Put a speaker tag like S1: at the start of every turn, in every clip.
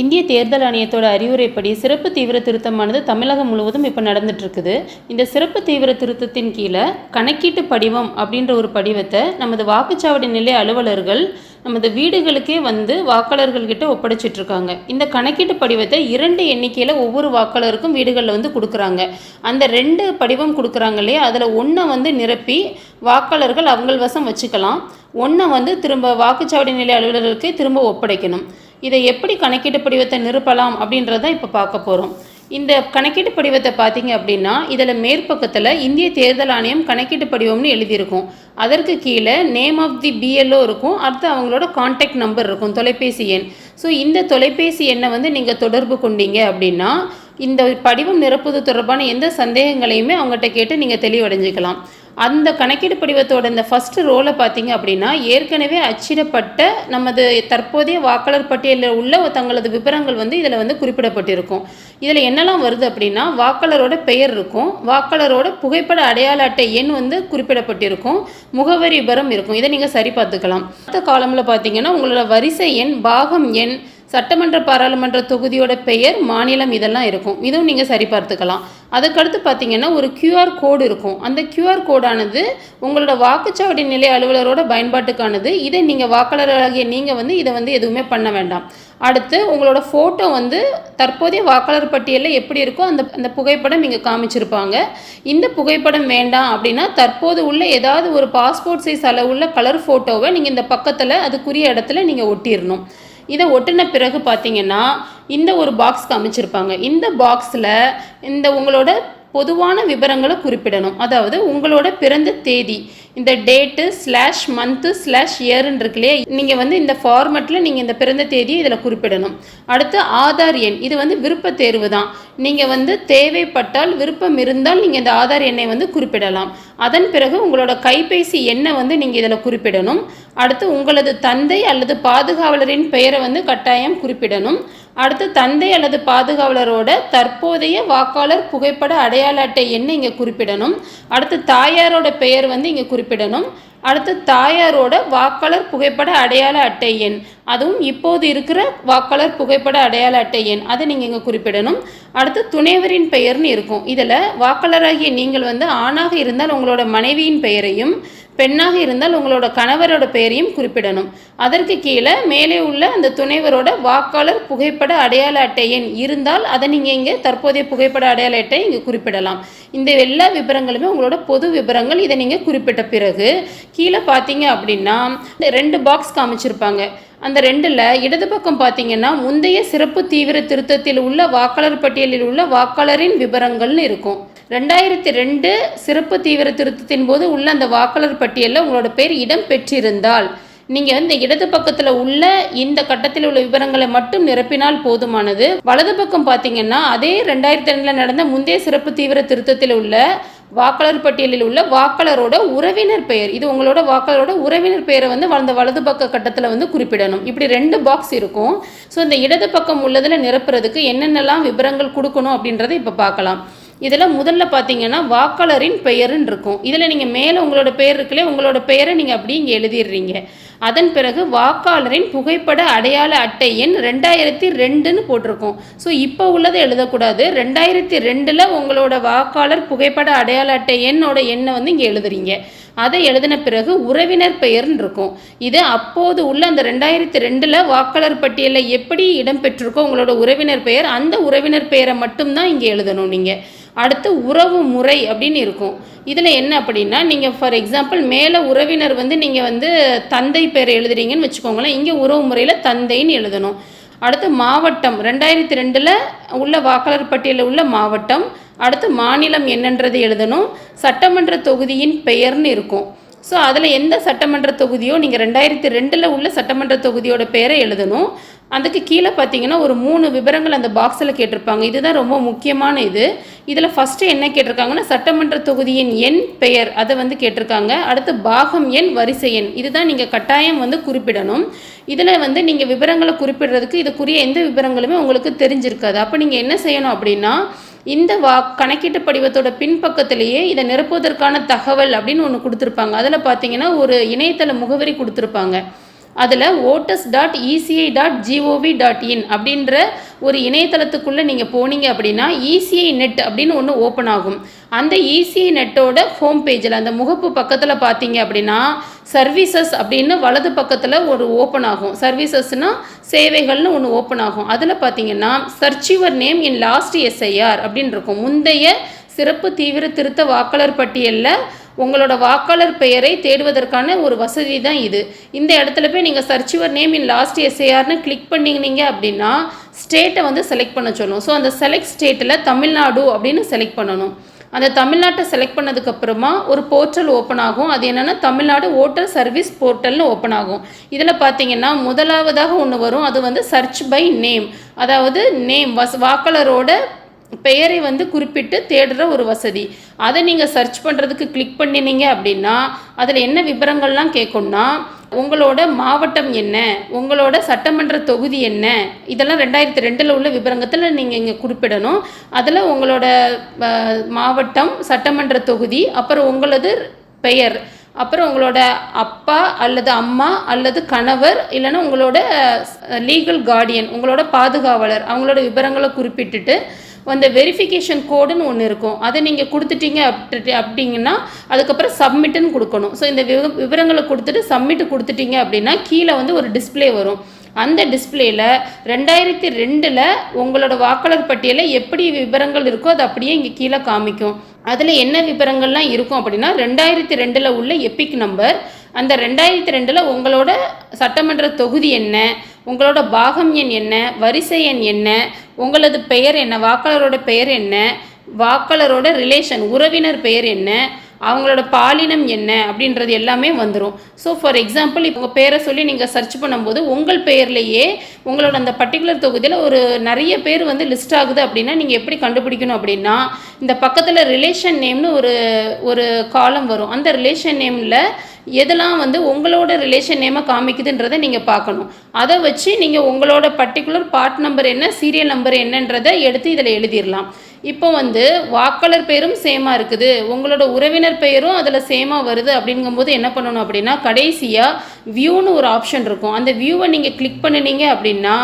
S1: இந்திய தேர்தல் ஆணையத்தோட அறிவுரைப்படி சிறப்பு தீவிர திருத்தமானது தமிழகம் முழுவதும் இப்போ நடந்துட்டுருக்குது. இந்த சிறப்பு தீவிர திருத்தத்தின் கீழே கணக்கீட்டு படிவம் அப்படின்ற ஒரு படிவத்தை நமது வாக்குச்சாவடி நிலைய அலுவலர்கள் நமது வீடுகளுக்கே வந்து வாக்காளர்கள்கிட்ட ஒப்படைச்சிட்ருக்காங்க. இந்த கணக்கீட்டு படிவத்தை 2 எண்ணிக்கையில் ஒவ்வொரு வாக்காளருக்கும் வீடுகளில் வந்து கொடுக்குறாங்க. அந்த 2 படிவம் கொடுக்குறாங்க இல்லையா, அதில் 1 வந்து நிரப்பி வாக்காளர்கள் அவங்கள் வசம் வச்சுக்கலாம். 1 வந்து திரும்ப வாக்குச்சாவடி நிலைய அலுவலர்களுக்கே திரும்ப ஒப்படைக்கணும். இதை எப்படி கணக்கீட்டு படிவத்தை நிரப்பலாம் அப்படின்றத இப்போ பார்க்க போகிறோம். இந்த கணக்கீட்டு படிவத்தை பார்த்தீங்க அப்படின்னா, இதில் மேற்பக்கத்தில் இந்திய தேர்தல் ஆணையம் கணக்கீட்டு படிவம்னு எழுதியிருக்கும். அதற்கு கீழே நேம் ஆஃப் தி பிஎல்ஓ இருக்கும். அடுத்து அவங்களோட கான்டாக்ட் நம்பர் இருக்கும், தொலைபேசி எண். ஸோ இந்த தொலைபேசி எண்ணை வந்து நீங்கள் தொடர்பு கொண்டீங்க அப்படின்னா இந்த படிவம் நிரப்புவது தொடர்பான எந்த சந்தேகங்களையுமே அவங்ககிட்ட கேட்டு நீங்கள் தெளிவடைஞ்சிக்கலாம். அந்த கணக்கீடு படிவத்தோட இந்த ஃபஸ்ட்டு ரோலை பார்த்தீங்க அப்படின்னா, ஏற்கனவே அச்சிடப்பட்ட நமது தற்போதைய வாக்காளர் பட்டியலில் உள்ள தங்களது விவரங்கள் வந்து இதில் வந்து குறிப்பிடப்பட்டிருக்கும். இதில் என்னெல்லாம் வருது அப்படின்னா, வாக்காளரோட பெயர் இருக்கும், வாக்காளரோட புகைப்பட அடையாள அட்டை எண் வந்து குறிப்பிடப்பட்டிருக்கும், முகவரி விவரம் இருக்கும். இதை நீங்கள் சரி பார்த்துக்கலாம். அடுத்த காலமில் பார்த்தீங்கன்னா உங்களோட வரிசை எண், பாகம் எண், சட்டமன்ற பாராளுமன்ற தொகுதியோட பெயர், மாநிலம் இதெல்லாம் இருக்கும். இதுவும் நீங்கள் சரி பார்த்துக்கலாம். அதுக்கடுத்து பார்த்தீங்கன்னா ஒரு QR கோடு இருக்கும். அந்த QR கோடானது உங்களோட வாக்குச்சாவடி நிலைய அலுவலரோட பயன்பாட்டுக்கானது. இதை நீங்கள் வாக்காளராகிய நீங்கள் வந்து இதை வந்து எதுவுமே பண்ண வேண்டாம். அடுத்து உங்களோட ஃபோட்டோ வந்து தற்போதைய வாக்காளர் பட்டியலில் எப்படி இருக்கோ அந்த புகைப்படம் இங்கே காமிச்சிருப்பாங்க. இந்த புகைப்படம் வேண்டாம் அப்படின்னா தற்போது உள்ள ஏதாவது ஒரு பாஸ்போர்ட் சைஸ் அளவுள்ள கலர் ஃபோட்டோவை நீங்கள் இந்த பக்கத்தில் அதுக்குரிய இடத்துல நீங்கள் ஒட்டிடணும். இதை ஒட்டின பிறகு பார்த்தீங்கன்னா இந்த ஒரு பாக்ஸ் காமிச்சிருப்பாங்க. இந்த பாக்ஸில் இந்த உங்களோட பொதுவான விவரங்களை குறிப்பிடணும். அதாவது உங்களோட பிறந்த தேதி, இந்த டேட்டு /மந்த்து/இயர்ன்னு இருக்கு இல்லையா, நீங்கள் வந்து இந்த ஃபார்மெட்டில் நீங்கள் இந்த பிறந்த தேதியை இதில் குறிப்பிடணும். அடுத்து ஆதார் எண், இது வந்து விருப்ப தேர்வு தான். நீங்கள் வந்து தேவைப்பட்டால், விருப்பம் இருந்தால் நீங்கள் இந்த ஆதார் எண்ணை வந்து குறிப்பிடலாம். அதன் பிறகு உங்களோட கைபேசி எண்ணை வந்து நீங்கள் இதில் குறிப்பிடணும். அடுத்து உங்களது தந்தை அல்லது பாதுகாவலரின் பெயரை வந்து கட்டாயம் குறிப்பிடணும். அடுத்து தந்தை அல்லது பாதுகாவலரோட தற்போதைய வாக்காளர் புகைப்பட அடையாள அட்டை எண்ணை இங்கே குறிப்பிடணும். அடுத்து தாயாரோட பெயர் வந்து இங்கே குறிப்பிடணும். அடுத்து தாயாரோட வாக்காளர் புகைப்பட அடையாள அட்டை எண், அதுவும் இப்போது இருக்கிற வாக்காளர் புகைப்பட அடையாள அட்டை எண், அதை நீங்கள் இங்கே குறிப்பிடணும். அடுத்து துணைவரின் பெயர்னு இருக்கும். இதில் வாக்காளராகிய நீங்கள் வந்து ஆணாக இருந்தால் உங்களோட மனைவியின் பெயரையும், பெண்ணாக இருந்தால் உங்களோட கணவரோட பெயரையும் குறிப்பிடணும். அதற்கு கீழே மேலே உள்ள அந்த துணைவரோட வாக்காளர் புகைப்பட அடையாள அட்டை எண் இருந்தால் அதை நீங்கள் இங்கே தற்போதைய புகைப்பட அடையாள அட்டை இங்கே குறிப்பிடலாம். இந்த எல்லா விவரங்களுமே உங்களோட பொது விவரங்கள். இதை நீங்கள் குறிப்பிட்ட பிறகு கீழே பார்த்தீங்க அப்படின்னா 2 பாக்ஸ் காமிச்சிருப்பாங்க. அந்த 2ல் இடது பக்கம் பார்த்தீங்கன்னா முந்தைய சிறப்பு தீவிர திருத்தத்தில் உள்ள வாக்காளர் பட்டியலில் உள்ள வாக்காளரின் விவரங்கள்னு இருக்கும். 2002 சிறப்பு தீவிர திருத்தத்தின் போது உள்ள அந்த வாக்காளர் பட்டியலில் உங்களோட பேர் இடம் பெற்றிருந்தால் நீங்கள் இந்த இடது பக்கத்தில் உள்ள இந்த கட்டத்தில் உள்ள விவரங்களை மட்டும் நிரப்பினால் போதுமானது. வலது பக்கம் பார்த்தீங்கன்னா அதே 2002 நடந்த முந்தைய சிறப்பு தீவிர திருத்தத்தில் உள்ள வாக்காளர் பட்டியலில் உள்ள வாக்காளரோட உறவினர் பெயர், இது உங்களோட வாக்காளரோட உறவினர் பெயரை வந்து வலது பக்க கட்டத்தில் வந்து குறிப்பிடணும். இப்படி 2 பாக்ஸ் இருக்கும். ஸோ இந்த இடது பக்கம் உள்ளதில் நிரப்புறதுக்கு என்னென்னலாம் விவரங்கள் கொடுக்கணும் அப்படின்றத இப்போ பார்க்கலாம். இதில் முதல்ல பார்த்தீங்கன்னா வாக்காளரின் பெயருன்னு இருக்கும். இதில் நீங்கள் மேலே உங்களோட பெயர் இருக்குல்லே, உங்களோட பெயரை நீங்கள் அப்படி இங்கே எழுதிடுறீங்க. அதன் பிறகு வாக்காளரின் புகைப்பட அடையாள அட்டை எண் 2002ன்னு போட்டிருக்கோம். ஸோ இப்போ உள்ளதை எழுதக்கூடாது. 2002ல் உங்களோட வாக்காளர் புகைப்பட அடையாள அட்டை எண்ணோட எண்ணை வந்து இங்கே எழுதுறீங்க. அதை எழுதின பிறகு உறவினர் பெயர்னு இருக்கும். இது அப்போது உள்ள அந்த 2002ல் வாக்காளர் பட்டியலில் எப்படி இடம்பெற்றிருக்கோ உங்களோட உறவினர் பெயர், அந்த உறவினர் பெயரை மட்டும்தான் இங்கே எழுதணும் நீங்கள். அடுத்து உறவு முறை அப்படின்னு இருக்கும். இதில் என்ன அப்படின்னா, நீங்கள் ஃபார் எக்ஸாம்பிள் மேலே உறவினர் வந்து நீங்கள் வந்து தந்தை பெயரை எழுதுறீங்கன்னு வச்சுக்கோங்களேன், இங்கே உறவு முறையில் தந்தைன்னு எழுதணும். அடுத்து மாவட்டம், 2002ல் உள்ள வாக்காளர் பட்டியலில் உள்ள மாவட்டம். அடுத்து மாநிலம் என்னன்றது எழுதணும். சட்டமன்ற தொகுதியின் பெயர்னு இருக்கும். ஸோ அதில் எந்த சட்டமன்ற தொகுதியோ நீங்கள் 2002ல் உள்ள சட்டமன்ற தொகுதியோட பெயரை எழுதணும். அதுக்கு கீழே பார்த்தீங்கன்னா ஒரு 3 விவரங்கள் அந்த பாக்ஸில் கேட்டிருப்பாங்க. இதுதான் ரொம்ப முக்கியமான இது. இதில் ஃபஸ்ட்டு என்ன கேட்டிருக்காங்கன்னா சட்டமன்ற தொகுதியின் எண், பெயர், அதை வந்து கேட்டிருக்காங்க. அடுத்து பாகம் எண், வரிசை எண், இதுதான் நீங்கள் கட்டாயம் வந்து குறிப்பிடணும். இதில் வந்து நீங்கள் விவரங்களை குறிப்பிடுறதுக்கு இதுக்குரிய எந்த விவரங்களுமே உங்களுக்கு தெரிஞ்சிருக்காது. அப்போ நீங்கள் என்ன செய்யணும் அப்படின்னா, இந்த கணக்கீட்டு படிவத்தோட பின்பக்கத்திலேயே இதை நிரப்புவதற்கான தகவல் அப்படின்னு ஒன்று கொடுத்துருப்பாங்க. அதில் பார்த்தீங்கன்னா ஒரு இணையதள முகவரி கொடுத்துருப்பாங்க. அதில் voters.eci.gov.in அப்படின்ற ஒரு இணையதளத்துக்குள்ளே நீங்கள் போனீங்க அப்படின்னா இசிஐ நெட் அப்படின்னு ஒன்று ஓப்பன் ஆகும். அந்த இசிஐ நெட்டோட ஹோம் பேஜில் அந்த முகப்பு பக்கத்தில் பார்த்தீங்க அப்படின்னா சர்வீசஸ் அப்படின்னு வலது பக்கத்தில் ஒரு ஓப்பன் ஆகும். சர்வீசஸ்னால் சேவைகள்னு ஒன்று ஓப்பன் ஆகும். அதில் பார்த்தீங்கன்னா search your name in last SIR அப்படின்னு இருக்கும். முந்தைய சிறப்பு தீவிர திருத்த வாக்காளர் பட்டியலில் உங்களோட வாக்காளர் பெயரை தேடுவதற்கான ஒரு வசதி தான் இது. இந்த இடத்துல போய் நீங்கள் search your name in last எஸ்ஐஆர்னு கிளிக் பண்ணிங்க அப்படின்னா ஸ்டேட்டை வந்து செலக்ட் பண்ண சொல்லும். ஸோ அந்த செலக்ட் ஸ்டேட்டில் தமிழ்நாடு அப்படின்னு செலக்ட் பண்ணணும். அந்த தமிழ்நாட்டை செலக்ட் பண்ணதுக்கப்புறமா ஒரு போர்ட்டல் ஓப்பன் ஆகும். அது என்னென்னா தமிழ்நாடு ஓட்டர் சர்வீஸ் போர்ட்டல்னு ஓப்பன் ஆகும். இதில் பார்த்தீங்கன்னா முதலாவதாக ஒன்று வரும். அது வந்து சர்ச் பை நேம், அதாவது நேம் வாக்காளரோட பெயரை வந்து குறிப்பிட்டு தேடுற ஒரு வசதி. அதை நீங்கள் சர்ச் பண்ணுறதுக்கு கிளிக் பண்ணினீங்க அப்படின்னா அதில் என்ன விவரங்கள்லாம் கேட்கும்னா உங்களோட மாவட்டம் என்ன, உங்களோட சட்டமன்ற தொகுதி என்ன, இதெல்லாம் 2002 உள்ள விவரங்கத்தில் நீங்கள் இங்கே குறிப்பிடணும். அதில் உங்களோட மாவட்டம், சட்டமன்ற தொகுதி, அப்புறம் உங்களது பெயர், அப்புறம் உங்களோட அப்பா அல்லது அம்மா அல்லது கணவர் இல்லைன்னா உங்களோட லீகல் கார்டியன், உங்களோட பாதுகாவலர், அவங்களோட விவரங்களை குறிப்பிட்டுட்டு அந்த வெரிஃபிகேஷன் கோடுன்னு ஒன்று இருக்கும். அதை நீங்கள் கொடுத்துட்டீங்க அப்படிங்கன்னா அதுக்கப்புறம் சப்மிட்டுன்னு கொடுக்கணும். ஸோ இந்த விவரங்களை கொடுத்துட்டு சப்மிட்டு கொடுத்துட்டீங்க அப்படின்னா கீழே வந்து ஒரு டிஸ்பிளே வரும். அந்த டிஸ்பிளேயில் 2002 உங்களோட வாக்காளர் பட்டியலில் எப்படி விவரங்கள் இருக்கோ அது அப்படியே இங்கே கீழே காமிக்கும். அதில் என்ன விவரங்கள்லாம் இருக்கும் அப்படின்னா 2002 உள்ள எபிக் நம்பர், அந்த 2002 உங்களோட சட்டமன்ற தொகுதி என்ன, உங்களோட பாகம் எண் என்ன, வரிசை எண் என்ன, உங்களது பெயர் என்ன, வாக்காளரோட பெயர் என்ன, வாக்காளரோட ரிலேஷன் உறவினர் பெயர் என்ன, அவங்களோட பாலினம் என்ன அப்படின்றது எல்லாமே வந்துடும். ஸோ ஃபார் எக்ஸாம்பிள் இப்போ உங்கள் பேரை சொல்லி நீங்கள் சர்ச் பண்ணும்போது உங்கள் பெயர்லேயே உங்களோட அந்த பர்டிகுலர் தொகுதியில் ஒரு நிறைய பேர் வந்து லிஸ்ட் ஆகுது அப்படின்னா நீங்கள் எப்படி கண்டுபிடிக்கணும் அப்படின்னா இந்த பக்கத்தில் ரிலேஷன் நேம்னு ஒரு காலம் வரும். அந்த ரிலேஷன் நேமில் எதெல்லாம் வந்து உங்களோட ரிலேஷன் நேமை காமிக்குதுன்றதை நீங்கள் பார்க்கணும். அதை வச்சு நீங்கள் உங்களோட பர்டிகுலர் பார்ட் நம்பர் என்ன, சீரியல் நம்பர் என்னன்றதை எடுத்து இதில் எழுதிடலாம். இப்போ வந்து வாக்காளர் பெயரும் சேமாக இருக்குது, உங்களோட உறவினர் பெயரும் அதில் சேமாக வருது அப்படிங்கும்போது என்ன பண்ணணும் அப்படின்னா கடைசியாக வியூன்னு ஒரு ஆப்ஷன் இருக்கும். அந்த வியூவை நீங்கள் கிளிக் பண்ணினீங்க அப்படின்னா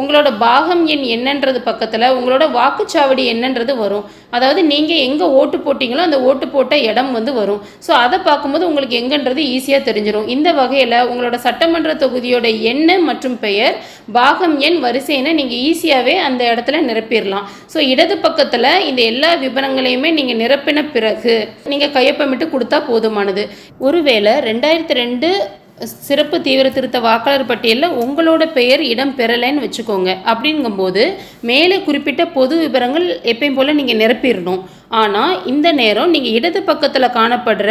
S1: உங்களோட பாகம் எண் என்னன்றது பக்கத்தில் உங்களோட வாக்குச்சாவடி என்னன்றது வரும். அதாவது நீங்கள் எங்கே ஓட்டு போட்டிங்களோ அந்த ஓட்டு போட்ட இடம் வந்து வரும். ஸோ அதை பார்க்கும்போது உங்களுக்கு எங்கன்றது ஈஸியாக தெரிஞ்சிடும். இந்த வகையில் உங்களோட சட்டமன்ற தொகுதியோட எண் மற்றும் பெயர், பாகம் எண், வரிசை எண்ணை நீங்கள் ஈஸியாகவே அந்த இடத்துல நிரப்பிடலாம். ஸோ இடது பக்கத்தில் இந்த எல்லா விவரங்களையுமே நீங்கள் நிரப்பின பிறகு நீங்கள் கையொப்பமிட்டு கொடுத்தா போதுமானது. ஒருவேளை 2002 சிறப்பு தீவிர திருத்த வாக்காளர் பட்டியலில் உங்களோட பெயர் இடம் பெறலைன்னு வச்சுக்கோங்க. அப்படிங்கும்போது மேலே குறிப்பிட்ட பொது விவரங்கள் எப்பயும் போல் நீங்கள் நிரப்பிடணும். ஆனால் இந்த நேரம் நீங்கள் இடது பக்கத்தில் காணப்படுற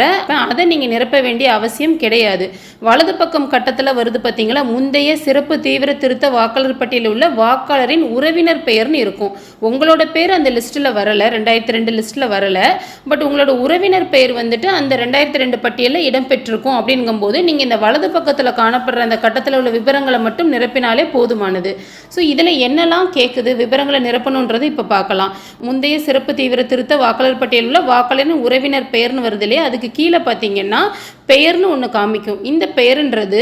S1: அதை நீங்கள் நிரப்ப வேண்டிய அவசியம் கிடையாது. வலது பக்கம் கட்டத்தில் வருது பார்த்தீங்களா, முந்தைய சிறப்பு தீவிர திருத்த வாக்காளர் பட்டியலில் உள்ள வாக்காளரின் உறவினர் பெயர்னு இருக்கும். உங்களோட பேர் அந்த லிஸ்ட்டில் வரலை, 2002 லிஸ்ட்டில் வரலை. பட் உங்களோட உறவினர் பெயர் வந்துட்டு அந்த 2002 பட்டியலில் இடம்பெற்றிருக்கும். அப்படிங்கும்போது நீங்கள் இந்த வலது பக்கத்தில் காணப்படுற அந்த கட்டத்தில் உள்ள விவரங்களை மட்டும் நிரப்பினாலே போதுமானது. ஸோ இதில் என்னெல்லாம் கேட்குது விவரங்களை நிரப்பணுன்றது இப்போ பார்க்கலாம். முந்தைய சிறப்பு தீவிர திருத்த வாக்காளர் பட்டியலில் உள்ள வாக்காளரின் உறவினர் பெயர்னு வருது இல்லையா, அதுக்கு கீழே பார்த்தீங்கன்னா பெயர்னு ஒன்று காமிக்கும். இந்த பெயருன்றது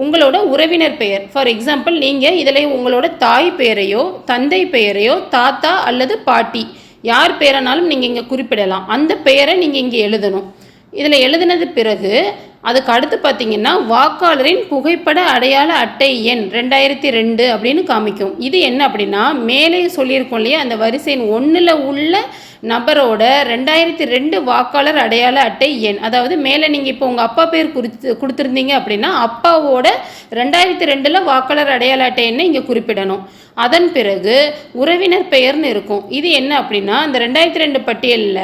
S1: உங்களோட உறவினர் பெயர். ஃபார் எக்ஸாம்பிள் நீங்கள் இதில் உங்களோட தாய் பெயரையோ தந்தை பெயரையோ தாத்தா அல்லது பாட்டி யார் பெயரானாலும் நீங்கள் இங்கே குறிப்பிடலாம். அந்த பெயரை நீங்கள் இங்கே எழுதணும். இதில் எழுதினது பிறகு அதுக்கு அடுத்து பார்த்தீங்கன்னா வாக்காளரின் புகைப்பட அடையாள அட்டை எண் 2002 அப்படின்னு காமிக்கும். இது என்ன அப்படின்னா மேலே சொல்லியிருக்கோம் இல்லையா, அந்த வரிசை 1ல் உள்ள நபரோட 2002 வாக்காளர் அடையாள அட்டை எண். அதாவது மேலே நீங்கள் இப்போ உங்கள் அப்பா பேர் கொடுத்துருந்தீங்க அப்படின்னா அப்பாவோட 2002 வாக்காளர் அடையாள அட்டை எண்ணை இங்கே குறிப்பிடணும். அதன் பிறகு உறவினர் பெயர்னு இருக்கும். இது என்ன அப்படின்னா அந்த 2002 பட்டியலில்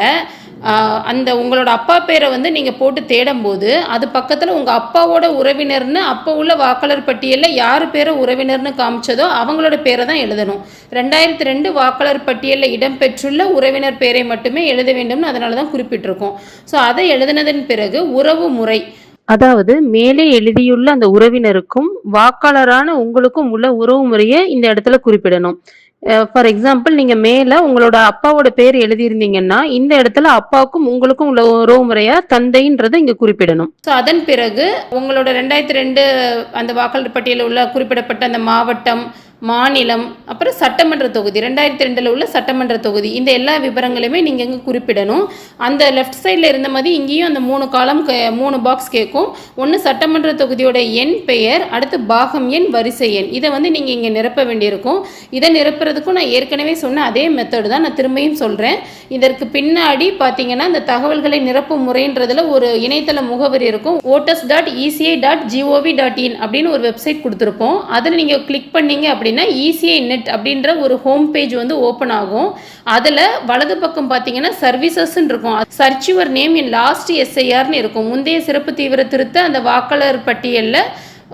S1: அந்த உங்களோட அப்பா பேரை வந்து நீங்கள் போட்டு தேடும்போது அது பக்கத்தில் உங்கள் அப்பாவோட உறவினர்னு அப்போ உள்ள வாக்காளர் பட்டியலில் யார் பேரை உறவினர்னு காமிச்சதோ அவங்களோட பேரை தான் எழுதணும். 2002 வாக்காளர் பட்டியலில் இடம்பெற்றுள்ள உறவினர் பேரை மட்டுமே எழுத வேண்டும்னு அதனால தான் குறிப்பிட்டிருக்கோம். ஸோ அதை எழுதினதன் பிறகு உறவு முறை, அதாவது மேலே எழுதியுள்ள அந்த உறவினருக்கும் வாக்காளரான உங்களுக்கும் உள்ள உறவு முறையை இந்த இடத்துல குறிப்பிடணும். ஃபார் எக்ஸாம்பிள் நீங்க மேல உங்களோட அப்பாவோட பேர் எழுதியிருந்தீங்கன்னா இந்த இடத்துல அப்பாவுக்கும் உங்களுக்கும் உள்ள உறவு முறையா தந்தைன்றதை இங்க குறிப்பிடணும். ஸோ அதன் பிறகு உங்களோட 2002 அந்த வாக்காளர் பட்டியலில் உள்ள குறிப்பிடப்பட்ட அந்த மாவட்டம், மாநிலம், அப்புறம் சட்டமன்ற தொகுதி 2002 உள்ள சட்டமன்ற தொகுதி, இந்த எல்லா விவரங்களையுமே நீங்கள் இங்கே குறிப்பிடணும். அந்த லெஃப்ட் சைடில் இருந்த மாதிரி இங்கேயும் அந்த 3 காலம் 3 பாக்ஸ் கேட்கும். ஒன்று சட்டமன்ற தொகுதியோட எண், பெயர், அடுத்து பாகம் எண், வரிசை எண், இதை வந்து நீங்கள் இங்கே நிரப்ப வேண்டியிருக்கும். இதை நிரப்புறதுக்கும் நான் ஏற்கனவே சொன்ன அதே மெத்தடு தான் நான் திரும்பியும் சொல்கிறேன். இதற்கு பின்னாடி பார்த்தீங்கன்னா இந்த தகவல்களை நிரப்பும் முறைன்றதில் ஒரு இணையதள முகவரி இருக்கும். voters.eci.gov.in அப்படின்னு ஒரு வெப்சைட் கொடுத்துருப்போம். அதில் நீங்கள் கிளிக் பண்ணீங்க அப்படின்னா ECI net அப்படின்ற ஒரு ஹோம் பேஜ் வந்து ஓப்பன் ஆகும். அதில் வலது பக்கம் பார்த்தீங்கன்னா சர்வீசஸ்ன்னு இருக்கும். Search your name in last SIRனு இருக்கும். முந்தைய சிறப்பு தீவிர திருத்த அந்த வாக்காளர் பட்டியலில்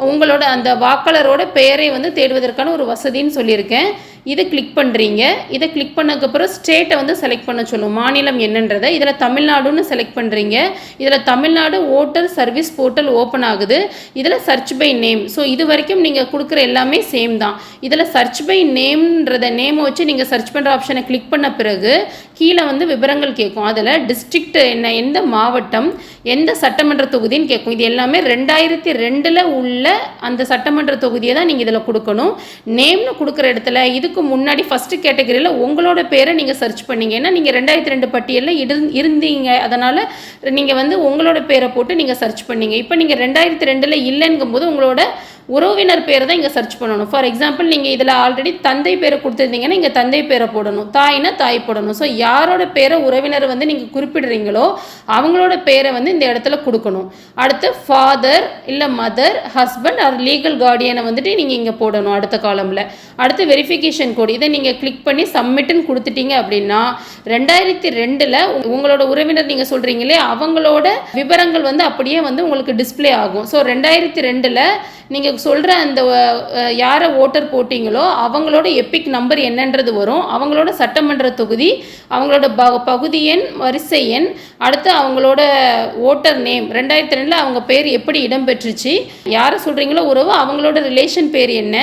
S1: உங்களோட அந்த வாக்காளரோட பெயரை வந்து தேடுவதற்கான ஒரு வசதின்னு சொல்லியிருக்கேன். இதை கிளிக் பண்ணுறீங்க. இதை கிளிக் பண்ணதுக்கப்புறம் ஸ்டேட்டை வந்து செலக்ட் பண்ண சொல்லும், மாநிலம் என்னன்றதை. இதில் தமிழ்நாடுன்னு செலக்ட் பண்ணுறீங்க. இதில் Tamil Nadu voter service portal open ஆகுது. இதில் சர்ச் பை நேம். ஸோ இது வரைக்கும் நீங்கள் கொடுக்குற எல்லாமே சேம் தான். இதில் சர்ச் பை நேம்ன்றத நேமை வச்சு நீங்கள் சர்ச் பண்ணுற ஆப்ஷனை கிளிக் பண்ண பிறகு கீழே வந்து விவரங்கள் கேட்கும். அதில் டிஸ்ட்ரிக்ட் என்ன, எந்த மாவட்டம், எந்த சட்டமன்ற தொகுதின்னு கேட்கும். இது எல்லாமே 2002 உள்ள அந்த சட்டமன்ற தொகுதியை தான் நீங்கள் இதில் கொடுக்கணும். நேம்னு கொடுக்குற இடத்துல இதுக்கு முன்னாடி ஃபஸ்ட்டு கேட்டகரியில் உங்களோட பேரை நீங்கள் சர்ச் பண்ணீங்க. ஏன்னா நீங்கள் 2002 பட்டியலில் இருந்தீங்க, அதனால் நீங்கள் வந்து உங்களோட பேரை போட்டு நீங்கள் சர்ச் பண்ணீங்க. இப்போ நீங்கள் 2002 இல்லைங்கும் போது உங்களோட உறவினர் பேரை தான் இங்கே சர்ச் பண்ணணும். ஃபார் எக்ஸாம்பிள் நீங்கள் இதில் ஆல்ரெடி தந்தை பேரை கொடுத்துருந்தீங்கன்னா இங்கே தந்தை பேரை போடணும், தாய்னா தாய் போடணும். ஸோ யாரோட பேரை உறவினர் வந்து நீங்கள் குறிப்பிடுறீங்களோ அவங்களோட பேரை வந்து இந்த இடத்துல கொடுக்கணும். அடுத்து ஃபாதர் இல்லை மதர், ஹஸ்பண்ட் ஆர் லீகல் கார்டியனை வந்துட்டு நீங்கள் இங்கே போடணும் அடுத்த காலமில். அடுத்து வெரிஃபிகேஷன் கோடு, இதை நீங்கள் கிளிக் பண்ணி சப்மிட்டுன்னு கொடுத்துட்டீங்க அப்படின்னா 2002 உங்களோட உறவினர் நீங்கள் சொல்கிறீங்களே அவங்களோட விவரங்கள் வந்து அப்படியே வந்து உங்களுக்கு டிஸ்பிளே ஆகும். ஸோ 2002 நீங்கள் சொல்கிற அந்த யாரை ஓட்டர் போட்டிங்களோ அவங்களோட எபிக் நம்பர் என்னன்றது வரும். அவங்களோட சட்டமன்ற தொகுதி, அவங்களோட பகுதி எண், வரிசை எண், அடுத்து அவங்களோட ஓட்டர் நேம் 2002 அவங்க பேர் எப்படி இடம்பெற்றுச்சு, யாரை சொல்கிறீங்களோ உறவு, அவங்களோட ரிலேஷன் பேர் என்ன,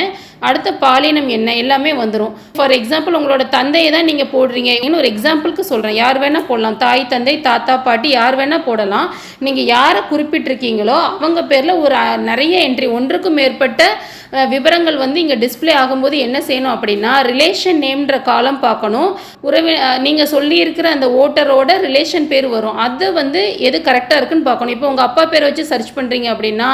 S1: அடுத்த பாலினம் என்ன, எல்லாமே வந்துடும். ஃபார் எக்ஸாம்பிள் உங்களோட தந்தையை தான் நீங்கள் போடுறீங்க. இன்னும் ஒரு எக்ஸாம்பிளுக்கு சொல்கிறேன், யார் வேணால் போடலாம், தாய் தந்தை தாத்தா பாட்டி யார் வேணால் போடலாம். நீங்கள் யாரை குறிப்பிட்டிருக்கீங்களோ அவங்க பேரில் ஒரு நிறைய என்ட்ரி, ஒன்றுக்கும் மேற்பட்ட விவரங்கள் வந்து இங்கே டிஸ்பிளே ஆகும்போது என்ன செய்யணும் அப்படின்னா ரிலேஷன் நேம்ன்ற காலம் பார்க்கணும். நீங்கள் சொல்லியிருக்கிற அந்த ஓட்டரோட ரிலேஷன் பேர் வரும், அது வந்து எது கரெக்டாக இருக்குன்னு பார்க்கணும். இப்போ உங்கள் அப்பா பேரை வச்சு சர்ச் பண்ணுறீங்க அப்படின்னா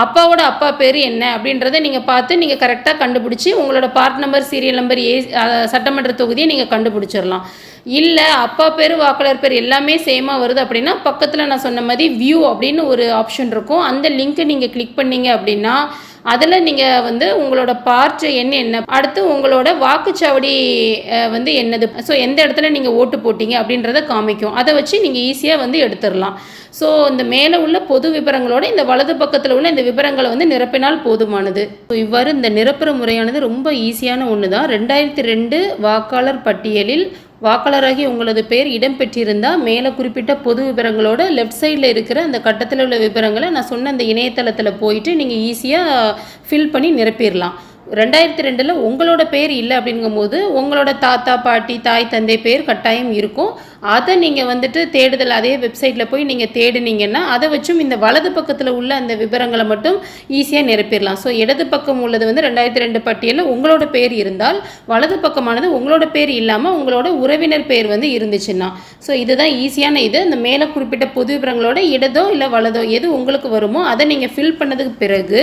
S1: அப்பாவோட அப்பா பேர் என்ன அப்படின்றத நீங்கள் பார்த்து நீங்கள் கரெக்டாக கண்டுபிடிச்சி உங்களோட பார்ட் நம்பர், சீரியல் நம்பர், சட்டமன்ற தொகுதியை நீங்கள் கண்டுபிடிச்சிடலாம். இல்லை அப்பா பேர் வாக்காளர் பேர் எல்லாமே சேமாக வருது அப்படின்னா பக்கத்தில் நான் சொன்ன மாதிரி வியூ அப்படின்னு ஒரு ஆப்ஷன் இருக்கும். அந்த லிங்க்கை நீங்கள் கிளிக் பண்ணீங்க அப்படின்னா அதில் நீங்கள் வந்து உங்களோட பார்ட் என்ன, அடுத்து உங்களோட வாக்குச்சாவடி வந்து என்னது, ஸோ எந்த இடத்துல நீங்கள் ஓட்டு போட்டீங்க அப்படின்றத காமிக்கும். அதை வச்சு நீங்கள் ஈஸியாக வந்து எடுத்துடலாம். ஸோ இந்த மேலே உள்ள பொது விவரங்களோட இந்த வலது பக்கத்தில் உள்ள இந்த விவரங்களை வந்து நிரப்பினால் போதுமானது. ஸோ இவ்வாறு இந்த நிரப்புற முறையானது ரொம்ப ஈஸியான ஒன்று தான். 2002 வாக்காளர் பட்டியலில் வாக்காளராகி உங்களது பேர் இடம்பெற்றிருந்தால் மேலே குறிப்பிட்ட பொது விவரங்களோட லெஃப்ட் சைடில் இருக்கிற அந்த கட்டத்தில் உள்ள விவரங்களை நான் சொன்ன அந்த இணையதளத்தில் போயிட்டு நீங்கள் ஈஸியாக ஃபில் பண்ணி நிரப்பிடலாம். 2002 உங்களோட பேர் இல்லை அப்படிங்கும்போது உங்களோட தாத்தா பாட்டி தாய் தந்தை பேர் கட்டாயம் இருக்கும். அதை நீங்கள் வந்துட்டு தேடுதல் அதே வெப்சைட்டில் போய் நீங்கள் தேடினீங்கன்னா அதை வச்சும் இந்த வலது பக்கத்தில் உள்ள அந்த விவரங்களை மட்டும் ஈஸியாக நிரப்பிடலாம். ஸோ இடது பக்கம் உள்ளது வந்து 2002 பட்டியலில் உங்களோட பேர் இருந்தால், வலது பக்கமானது உங்களோட பேர் இல்லாமல் உங்களோட உறவினர் பேர் வந்து இருந்துச்சுன்னா, ஸோ இதுதான் ஈஸியான இது. இந்த மேலே குறிப்பிட்ட பொது விவரங்களோட இடதோ இல்லை வலதோ எது உங்களுக்கு வருமோ அதை நீங்கள் ஃபில் பண்ணதுக்கு பிறகு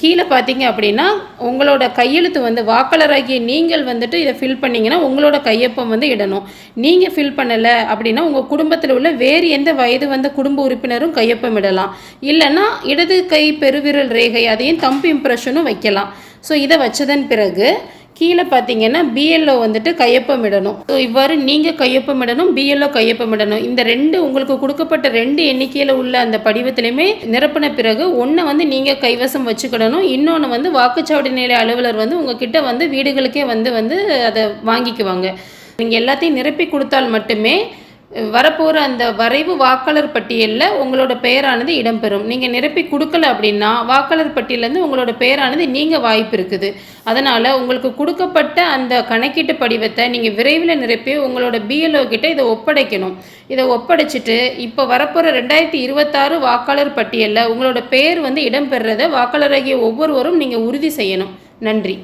S1: கீழே பார்த்தீங்க அப்படின்னா உங்களோட கையெழுத்து வந்து வாக்காளராகிய நீங்கள் வந்துட்டு இதை ஃபில் பண்ணிங்கன்னா உங்களோட கையொப்பம் வந்து இடணும். நீங்கள் ஃபில் பண்ணலை அப்படின்னா உங்கள் குடும்பத்தில் உள்ள வேறு எந்த வயது வந்த குடும்ப உறுப்பினரும் கையொப்பம் இடலாம். இல்லைன்னா இடது கை பெருவிரல் ரேகை அதையும் தம்பு இம்ப்ரெஷனும் வைக்கலாம். ஸோ இதை வச்சதன் பிறகு கீழே பார்த்தீங்கன்னா BLO வந்துட்டு கையொப்பமிடணும். ஸோ இவ்வாறு நீங்கள் கையொப்பமிடணும், BLO கையொப்பமிடணும். இந்த ரெண்டு உங்களுக்கு கொடுக்கப்பட்ட 2 எண்ணிக்கையில் உள்ள அந்த படிவத்திலையுமே நிரப்பின பிறகு ஒன்றை வந்து நீங்கள் கைவசம் வச்சுக்கிடணும், இன்னொன்று வந்து வாக்குச்சாவடி நிலைய அலுவலர் வந்து உங்ககிட்ட வந்து வீடுகளுக்கே வந்து அதை வாங்கிக்குவாங்க. நீங்கள் எல்லாத்தையும் நிரப்பி கொடுத்தால் மட்டுமே வரப்போகிற அந்த வரைவு வாக்காளர் பட்டியலில் உங்களோட பெயரானது இடம்பெறும். நீங்கள் நிரப்பி கொடுக்கல அப்படின்னா வாக்காளர் பட்டியலேருந்து உங்களோட பெயரானது நீங்கள் வாய்ப்பு இருக்குது. அதனால் உங்களுக்கு கொடுக்கப்பட்ட அந்த கணக்கீட்டு படிவத்தை நீங்கள் விரைவில் நிரப்பி உங்களோட பிஎல்ஓ கிட்ட இதை ஒப்படைக்கணும். இதை ஒப்படைச்சிட்டு இப்போ வரப்போகிற 2026 வாக்காளர் பட்டியலில் உங்களோட பெயர் இடம்பெறுறதை வாக்காளராகிய ஒவ்வொருவரும் நீங்கள் உறுதி செய்யணும். நன்றி.